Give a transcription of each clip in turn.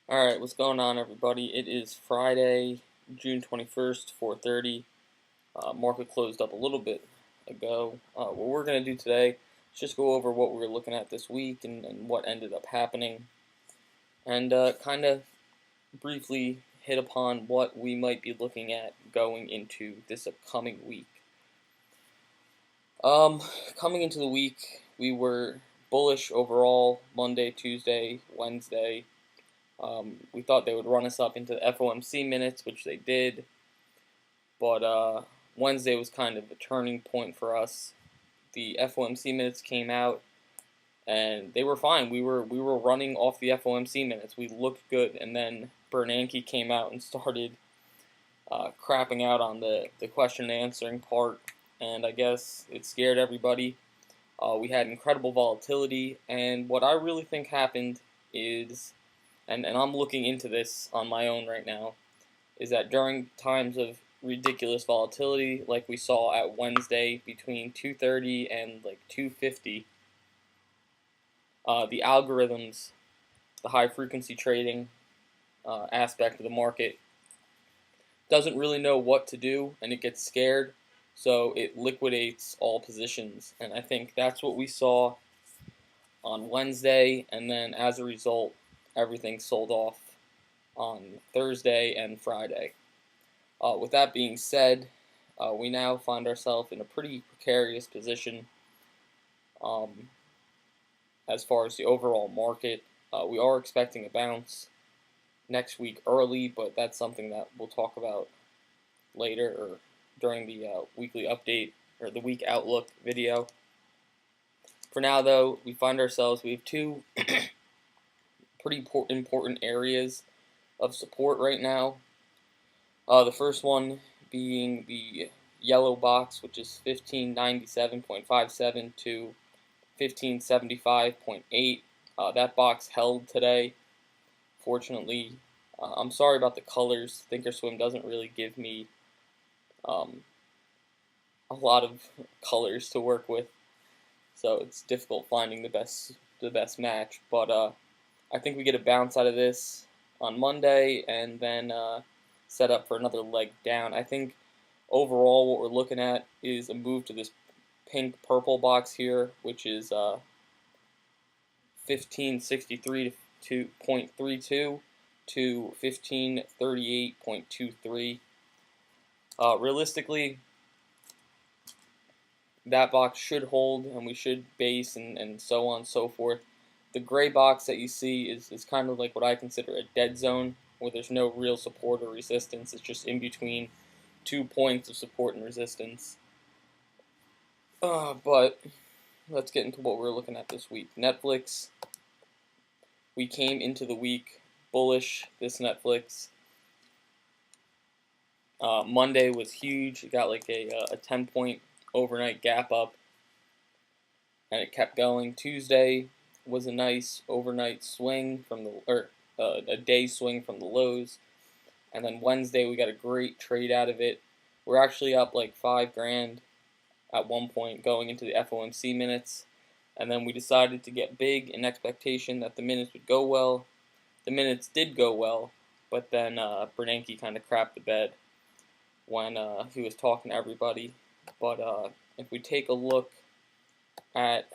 Alright, what's going on, everybody? It is Friday, June 21st, 4:30. Market closed up a little bit ago. What we're going to do today is just go over what we were looking at this week and what ended up happening, and kind of briefly hit upon what we might be looking at going into this upcoming week. Coming into the week, we were bullish overall Monday, Tuesday, Wednesday. We thought they would run us up into the FOMC minutes, which they did, but Wednesday was kind of a turning point for us. The FOMC minutes came out, and they were fine. We were running off the FOMC minutes. We looked good, and then Bernanke came out and started crapping out on the question and answering part, and I guess it scared everybody. We had incredible volatility, and what I really think happened is, and I'm looking into this on my own right now, is that during times of ridiculous volatility, like we saw at Wednesday between 2:30 and like 2:50, the algorithms, the high frequency trading aspect of the market, doesn't really know what to do, and it gets scared, so it liquidates all positions. And I think that's what we saw on Wednesday, and then as a result, everything sold off on Thursday and Friday. With that being said, we now find ourselves in a pretty precarious position as far as the overall market. We are expecting a bounce next week early, but that's something that we'll talk about later or during the weekly update or the week outlook video. For now, though, we have two pretty important areas of support right now. The first one being the yellow box, which is 1597.57 to 1575.8. That box held today. Fortunately, I'm sorry about the colors. Thinkorswim doesn't really give me a lot of colors to work with, so it's difficult finding the best match. But I think we get a bounce out of this on Monday, and then set up for another leg down. I think overall what we're looking at is a move to this pink-purple box here, which is 1563.32 to 1538.23. Realistically, that box should hold, and we should base and so on and so forth. The gray box that you see is kind of like what I consider a dead zone, where there's no real support or resistance. It's just in between 2 points of support and resistance. But let's get into what we're looking at this week. Netflix. We came into the week bullish. This Netflix. Monday was huge. It got like a 10-point overnight gap up, and it kept going. Tuesday was a nice overnight swing from a day swing from the lows, and then Wednesday we got a great trade out of it. We're actually up like $5,000 at one point going into the FOMC minutes, and then we decided to get big in expectation that the minutes would go well. The minutes did go well, but then Bernanke kind of crapped the bed when he was talking to everybody. But if we take a look at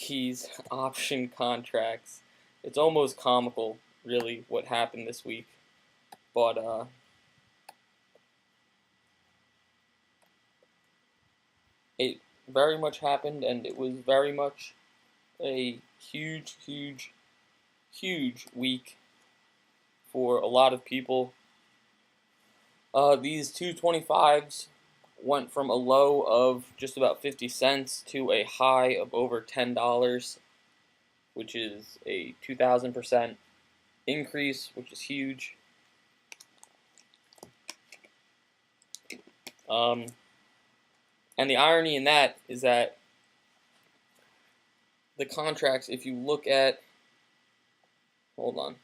these option contracts, it's almost comical, really, what happened this week. But it very much happened, and it was very much a huge week for a lot of people. These 225s went from a low of just about 50 cents to a high of over $10, which is a 2,000% increase, which is huge. And the irony in that is that the contracts, if you look at, hold on,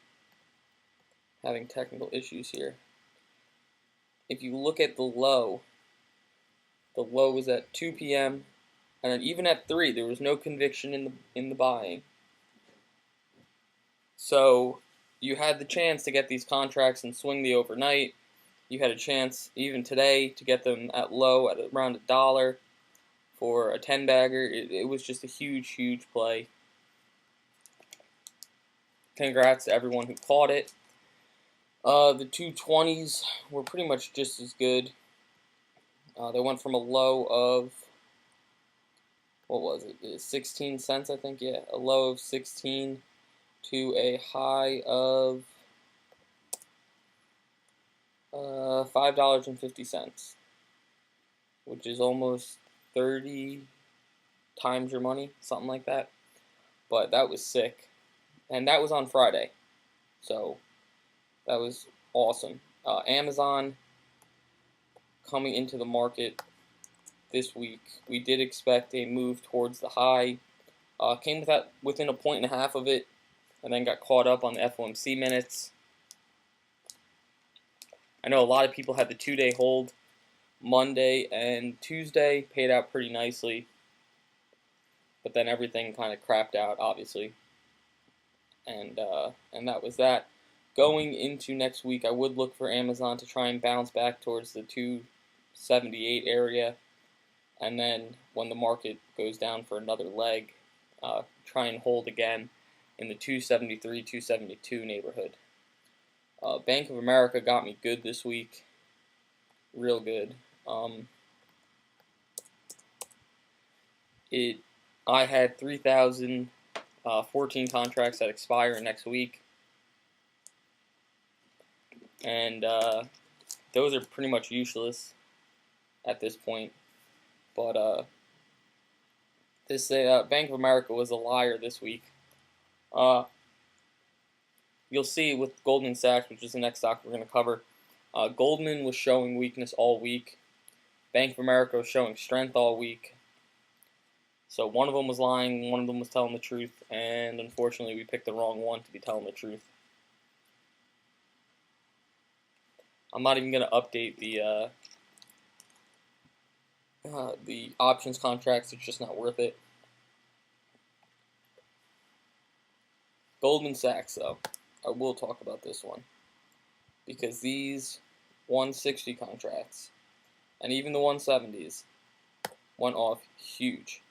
having technical issues here. If you look at the low was at 2 p.m. and then even at 3, there was no conviction in the buying. So you had the chance to get these contracts and swing the overnight. You had a chance even today to get them at low at around $1 for a 10 bagger. It was just a huge, huge play. Congrats to everyone who caught it. The 220s were pretty much just as good. They went from a low of, what was it, 16 cents, I think, yeah, a low of 16 to a high of $5.50, which is almost 30 times your money, something like that. But that was sick, and that was on Friday, so that was awesome. Amazon coming into the market this week, we did expect a move towards the high. Came within a point and a half of it, and then got caught up on the FOMC minutes. I know a lot of people had the 2-day hold. Monday and Tuesday paid out pretty nicely, but then everything kind of crapped out, obviously, and that was that. Going into next week, I would look for Amazon to try and bounce back towards the 278 area, and then when the market goes down for another leg, try and hold again in the 273, 272 neighborhood. Bank of America got me good this week, real good. I had 3,014 contracts that expire next week, and those are pretty much useless at this point. But this Bank of America was a liar this week. You'll see with Goldman Sachs, which is the next stock we're going to cover. Goldman was showing weakness all week. Bank of America was showing strength all week. So one of them was lying, one of them was telling the truth, and unfortunately we picked the wrong one to be telling the truth. I'm not even going to update the options contracts. It's just not worth it. Goldman Sachs, though, I will talk about this one, because these 160 contracts and even the 170s went off huge.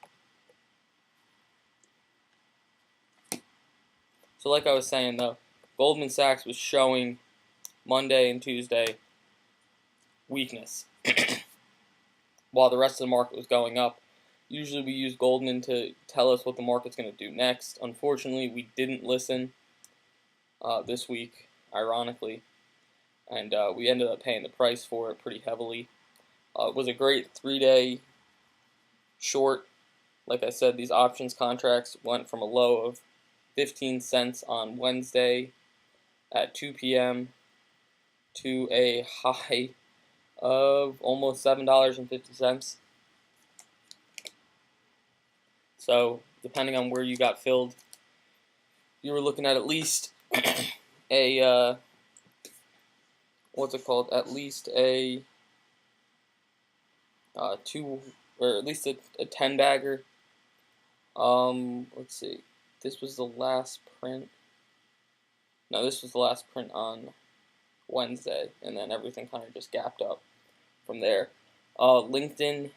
So like I was saying, though, Goldman Sachs was showing Monday and Tuesday weakness while the rest of the market was going up. Usually we use Goldman to tell us what the market's going to do next. Unfortunately, we didn't listen this week, ironically, and we ended up paying the price for it pretty heavily. It was a great 3-day short. Like I said, these options contracts went from a low of 15 cents on Wednesday at 2 p.m. to a high of almost $7.50. So, depending on where you got filled, you were looking at least a, at least a 10 bagger. Let's see. This was the last print. No, this was the last print on Wednesday, and then everything kind of just gapped up from there. LinkedIn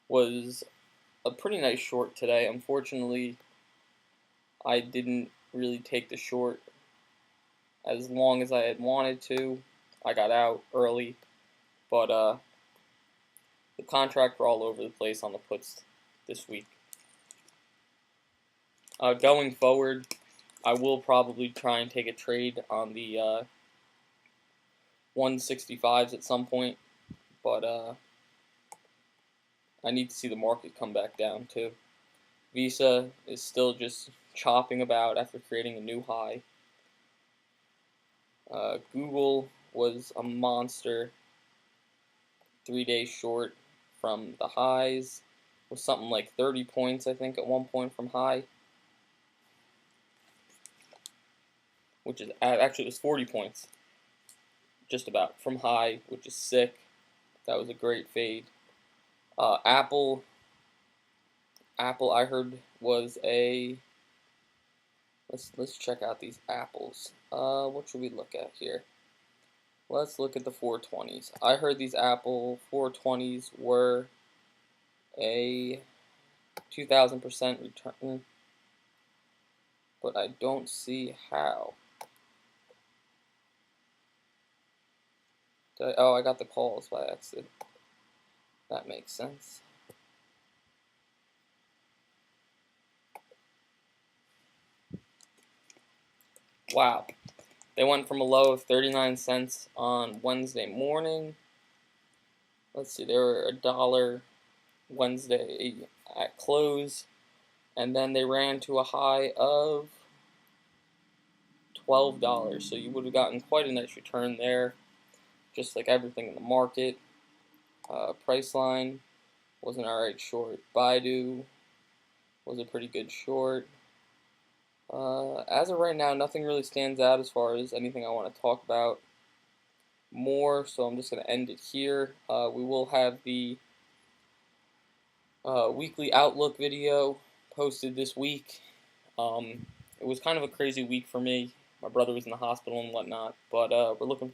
was a pretty nice short today. Unfortunately, I didn't really take the short as long as I had wanted to. I got out early, but the contracts were all over the place on the puts this week. Going forward, I will probably try and take a trade on the 165s at some point, but I need to see the market come back down too. Visa is still just chopping about after creating a new high. Google was a monster, 3 days short from the highs. It was something like 30 points, I think, at one point from high. Which is actually, it was 40 points, just about, from high, which is sick. That was a great fade. Apple, I heard, was a, Let's check out these apples. What should we look at here? Let's look at the 420s. I heard these Apple 420s were a 2,000% return, but I don't see how. Oh, I got the calls by accident. That makes sense. Wow. They went from a low of 39 cents on Wednesday morning. Let's see, they were $1 Wednesday at close, and then they ran to a high of $12. So you would have gotten quite a nice return there, just like everything in the market. Priceline was an alright short. Baidu was a pretty good short. As of right now, nothing really stands out as far as anything I want to talk about more, so I'm just going to end it here. We will have the weekly outlook video posted this week. It was kind of a crazy week for me. My brother was in the hospital and whatnot, but we're looking